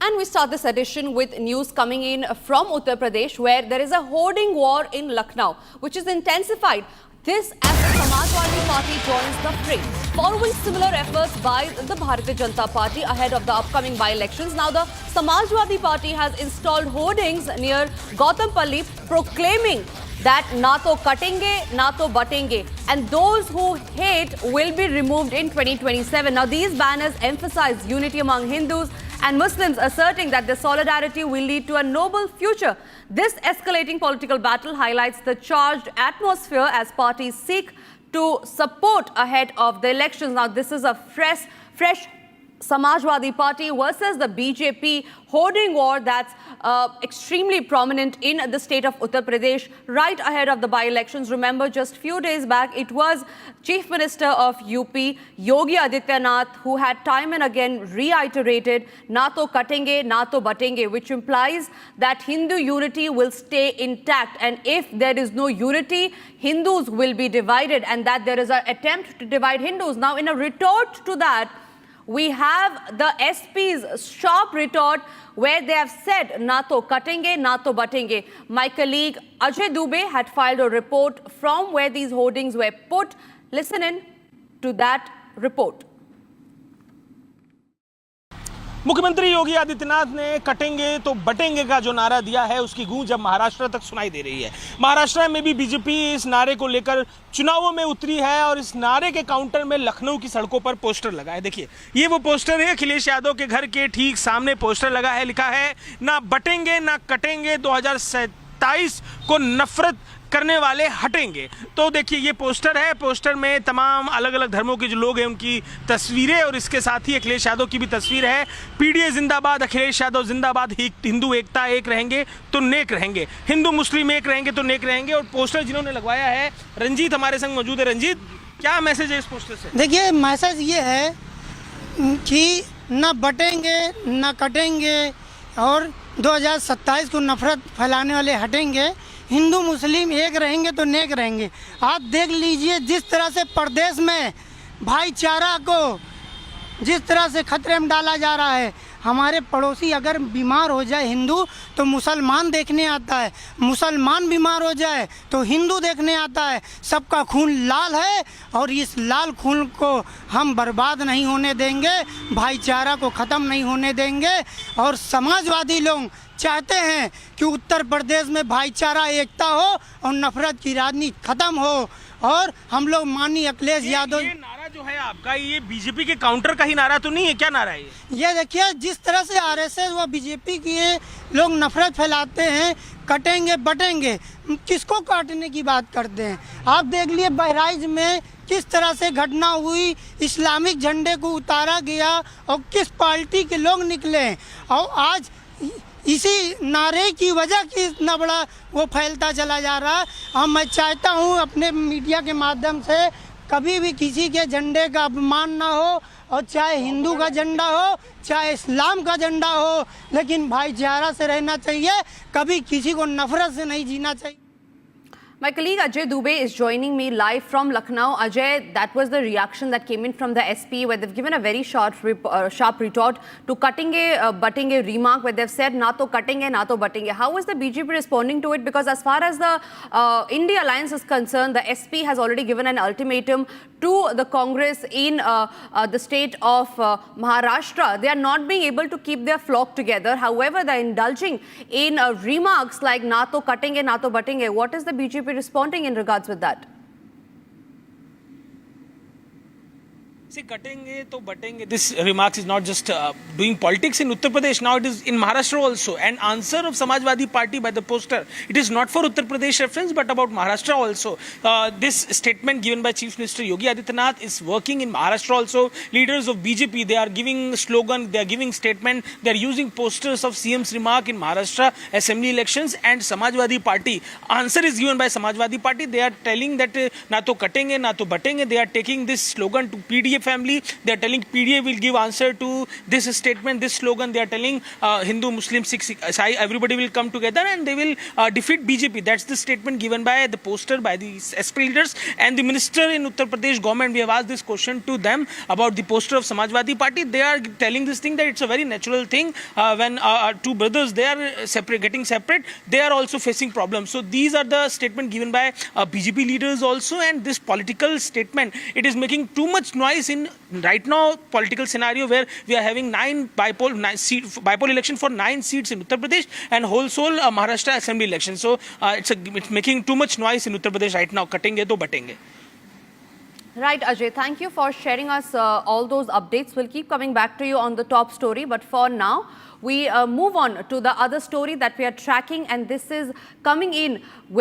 And we start this edition with news coming in from Uttar Pradesh, where there is a hoarding war in Lucknow, which is intensified. This as the Samajwadi Party joins the fray, following similar efforts by the Bharatiya Janata Party ahead of the upcoming by-elections. Now, the Samajwadi Party has installed hoardings near Gautampalli, proclaiming that na to katenge, na to batenge, and those who hate will be removed in 2027. Now, these banners emphasize unity among Hindus and Muslims, asserting that the solidarity will lead to a noble future. This escalating political battle highlights the charged atmosphere as parties seek to support ahead of the elections. Now, this is a fresh Samajwadi Party versus the BJP hoarding war that's extremely prominent in the state of Uttar Pradesh right ahead of the by-elections. Remember, just few days back, it was Chief Minister of UP, Yogi Adityanath, who had time and again reiterated na to katenge, na to batenge, which implies that Hindu unity will stay intact. And if there is no unity, Hindus will be divided, and that there is an attempt to divide Hindus. Now, in a retort to that, we have the SP's sharp retort where they have said na to katenge, na to batenge. My colleague Ajay Dubey had filed a report from where these hoardings were put. Listen in to that report. मुख्यमंत्री योगी आदित्यनाथ ने कटेंगे तो बटेंगे का जो नारा दिया है, उसकी गूंज अब महाराष्ट्र तक सुनाई दे रही है। महाराष्ट्र में भी बीजेपी इस नारे को लेकर चुनावों में उतरी है और इस नारे के काउंटर में लखनऊ की सड़कों पर पोस्टर लगा है। देखिए, ये वो पोस्टर है, अखिलेश यादव के घर के ठीक सामने पोस्टर लगा है। लिखा है, ना बटेंगे ना कटेंगे, 2027 को नफरत करने वाले हटेंगे। तो देखिए, ये पोस्टर है। पोस्टर में तमाम अलग अलग धर्मों के जो लोग हैं उनकी तस्वीरें, और इसके साथ ही अखिलेश यादव की भी तस्वीर है। पीडीए जिंदाबाद, अखिलेश यादव जिंदाबाद, हिंदू एकता एक रहेंगे तो नेक रहेंगे, हिंदू मुस्लिम एक रहेंगे तो नेक रहेंगे। और पोस्टर जिन्होंने लगवाया है, रंजीत हमारे संग मौजूद है। रंजीत, क्या मैसेज है इस पोस्टर से? देखिए, मैसेज ये है कि न बटेंगे न कटेंगे और 2027 को नफरत फैलाने वाले हटेंगे, हिंदू मुस्लिम एक रहेंगे तो नेक रहेंगे। आप देख लीजिए जिस तरह से प्रदेश में भाईचारा को जिस तरह से खतरे में डाला जा रहा है। हमारे पड़ोसी अगर बीमार हो जाए हिंदू तो मुसलमान देखने आता है, मुसलमान बीमार हो जाए तो हिंदू देखने आता है। सबका खून लाल है और इस लाल खून को हम बर्बाद नहीं होने देंगे, भाईचारा को ख़त्म नहीं होने देंगे। और समाजवादी लोग चाहते हैं कि उत्तर प्रदेश में भाईचारा एकता हो और नफरत की राजनीति खत्म हो। और हम लोग माननीय अखिलेश यादव, ये नारा जो है आपका, ये बीजेपी के काउंटर का ही नारा तो नहीं है? क्या नारा है ये देखिए, जिस तरह से आरएसएस व बीजेपी के लोग नफरत फैलाते हैं, कटेंगे बटेंगे, किसको काटने की बात करते हैं? आप देख लिए बहराइच में किस तरह से घटना हुई, इस्लामिक झंडे को उतारा गया और किस पार्टी के लोग निकले। और आज इसी नारे की वजह कि इतना बड़ा वो फैलता चला जा रहा है। और मैं चाहता हूँ अपने मीडिया के माध्यम से कभी भी किसी के झंडे का अपमान ना हो, और चाहे हिंदू का झंडा हो चाहे इस्लाम का झंडा हो, लेकिन भाईचारा से रहना चाहिए, कभी किसी को नफरत से नहीं जीना चाहिए। My colleague Ajay Dubey is joining me live from Lucknow. Ajay, that was the reaction that came in from the SP, where they've given a very sharp retort to cutenge, butenge remark, where they've said na to katenge, na to batenge. How is the BJP responding to it? Because as far as the India Alliance is concerned, the SP has already given an ultimatum to the Congress in the state of Maharashtra. They are not being able to keep their flock together. However, they're indulging in remarks like na to katenge, na to batenge. What is the BJP responding in regards with that? See, कटेंगे तो बटेंगे. This remarks is not just doing politics in Uttar Pradesh. Now it is in Maharashtra also. And answer of Samajwadi Party by the poster. It is not for Uttar Pradesh reference, but about Maharashtra also. This statement given by Chief Minister Yogi Adityanath is working in Maharashtra also. Leaders of BJP, they are giving slogan, they are giving statement, they are using posters of CM's remark in Maharashtra assembly elections. And Samajwadi Party, answer is given by Samajwadi Party. They are telling that na to katenge, na to batenge. They are taking this slogan to PDA family. They are telling PDA will give answer to this statement, this slogan. They are telling Hindu, Muslim, Sikh, Isai, everybody will come together and they will defeat BJP. That's the statement given by the poster, by the SP leaders and the minister in Uttar Pradesh government. We have asked this question to them about the poster of Samajwadi Party. They are telling this thing that it's a very natural thing when two brothers, they are getting separate, they are also facing problems. So these are the statement given by BJP leaders also, and this political statement, it is making too much noise in right now political scenario where we are having nine bypoll election for 9 seats in Uttar Pradesh and wholesale Maharashtra assembly election. So it's making too much noise in Uttar Pradesh right now. Katenge to batenge. Right, Ajay, thank you for sharing us all those updates. We'll keep coming back to you on the top story, but for now, we move on to the other story that we are tracking, and this is coming in where